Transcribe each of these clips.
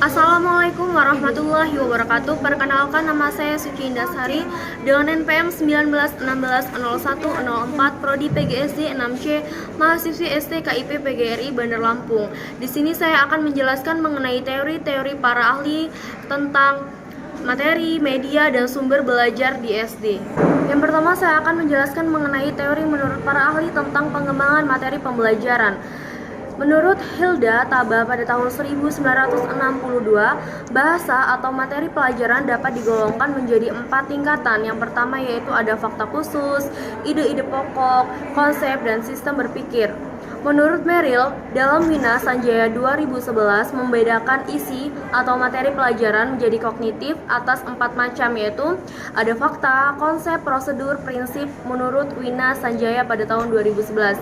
Assalamualaikum warahmatullahi wabarakatuh. Perkenalkan, nama saya Suci Indasari dengan NPM 19160104, Prodi PGSD 6C, mahasiswi STKIP PGRI Bandar Lampung. Di sini saya akan menjelaskan mengenai teori-teori para ahli tentang materi, media, dan sumber belajar di SD. Yang pertama, saya akan menjelaskan mengenai teori menurut para ahli tentang pengembangan materi pembelajaran. Menurut Hilda Taba pada tahun 1962, bahasa atau materi pelajaran dapat digolongkan menjadi 4 tingkatan. Yang pertama yaitu ada fakta khusus, ide-ide pokok, konsep, dan sistem berpikir. Menurut Merrill, dalam Wina Sanjaya 2011 membedakan isi atau materi pelajaran menjadi kognitif atas 4 macam, yaitu ada fakta, konsep, prosedur, prinsip menurut Wina Sanjaya pada tahun 2011.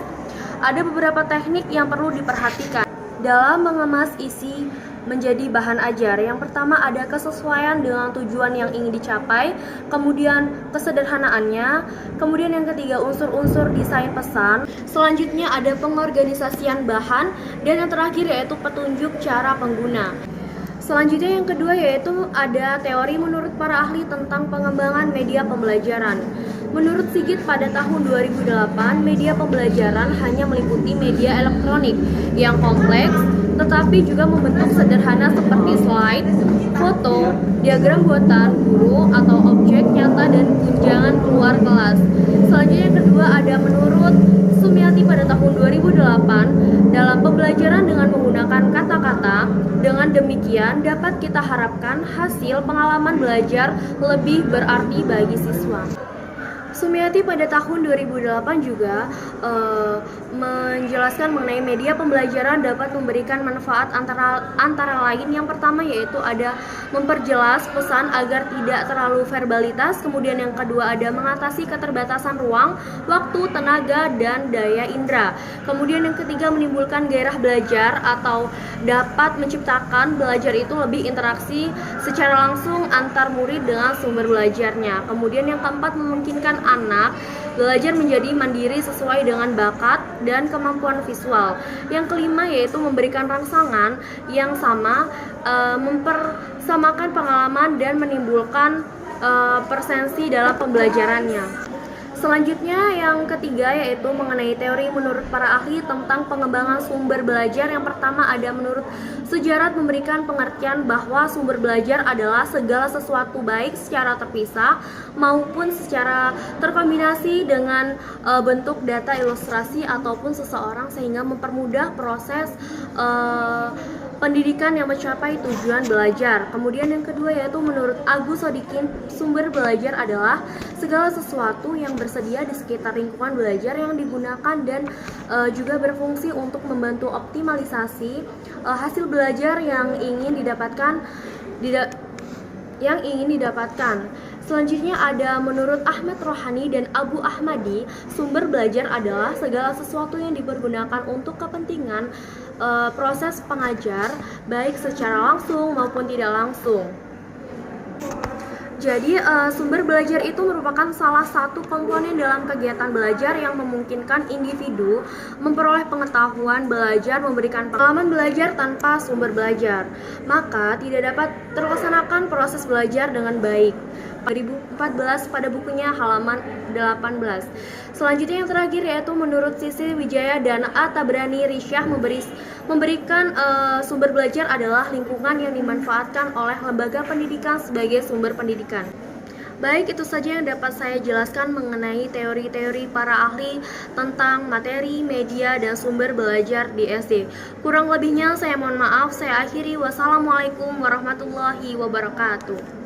Ada beberapa teknik yang perlu diperhatikan dalam mengemas isi menjadi bahan ajar. Yang pertama ada kesesuaian dengan tujuan yang ingin dicapai, kemudian kesederhanaannya, kemudian yang ketiga unsur-unsur desain pesan, selanjutnya ada pengorganisasian bahan, dan yang terakhir yaitu petunjuk cara pengguna. Selanjutnya yang kedua yaitu ada teori menurut para ahli tentang pengembangan media pembelajaran. Menurut Sigit pada tahun 2008, media pembelajaran hanya meliputi media elektronik yang kompleks, tetapi juga membentuk sederhana seperti slide, foto, diagram buatan guru atau objek nyata dan gunjangan keluar kelas. Selanjutnya yang kedua ada menurut Sumiati pada tahun 2008, dalam pembelajaran dengan menggunakan kata-kata, dengan demikian dapat kita harapkan hasil pengalaman belajar lebih berarti bagi siswa. Sumiati pada tahun 2008 juga menjelaskan mengenai media pembelajaran dapat memberikan manfaat antara lain. Yang pertama yaitu ada memperjelas pesan agar tidak terlalu verbalitas, kemudian yang kedua ada mengatasi keterbatasan ruang, waktu, tenaga, dan daya indera. Kemudian yang ketiga menimbulkan gairah belajar atau dapat menciptakan belajar itu lebih interaksi secara langsung antar murid dengan sumber belajarnya. Kemudian yang keempat memungkinkan anak belajar menjadi mandiri sesuai dengan bakat dan kemampuan visual. Yang kelima yaitu memberikan rangsangan yang sama, mempersamakan pengalaman dan menimbulkan persensi dalam pembelajarannya. Selanjutnya yang ketiga yaitu mengenai teori menurut para ahli tentang pengembangan sumber belajar. Yang pertama ada menurut Sujarat memberikan pengertian bahwa sumber belajar adalah segala sesuatu baik secara terpisah maupun secara terkombinasi dengan bentuk data ilustrasi ataupun seseorang sehingga mempermudah proses pendidikan yang mencapai tujuan belajar. Kemudian yang kedua yaitu menurut Agus Sodikin, sumber belajar adalah segala sesuatu yang bersedia di sekitar lingkungan belajar yang digunakan dan juga berfungsi untuk membantu optimalisasi hasil belajar yang ingin didapatkan. Selanjutnya ada menurut Ahmad Rohani dan Abu Ahmadi, sumber belajar adalah segala sesuatu yang dipergunakan untuk kepentingan proses pengajar, baik secara langsung maupun tidak langsung. Jadi sumber belajar itu merupakan salah satu komponen dalam kegiatan belajar yang memungkinkan individu memperoleh pengetahuan belajar, memberikan pengalaman belajar tanpa sumber belajar. Maka tidak dapat terlaksanakan proses belajar dengan baik. 2014 pada bukunya halaman 18. Selanjutnya yang terakhir yaitu menurut Sisi Wijaya dan A. Tabrani Risyah memberikan sumber belajar adalah lingkungan yang dimanfaatkan oleh lembaga pendidikan sebagai sumber pendidikan. Baik, itu saja yang dapat saya jelaskan mengenai teori-teori para ahli tentang materi, media, dan sumber belajar di SD. Kurang lebihnya saya mohon maaf, saya akhiri. Wassalamualaikum warahmatullahi wabarakatuh.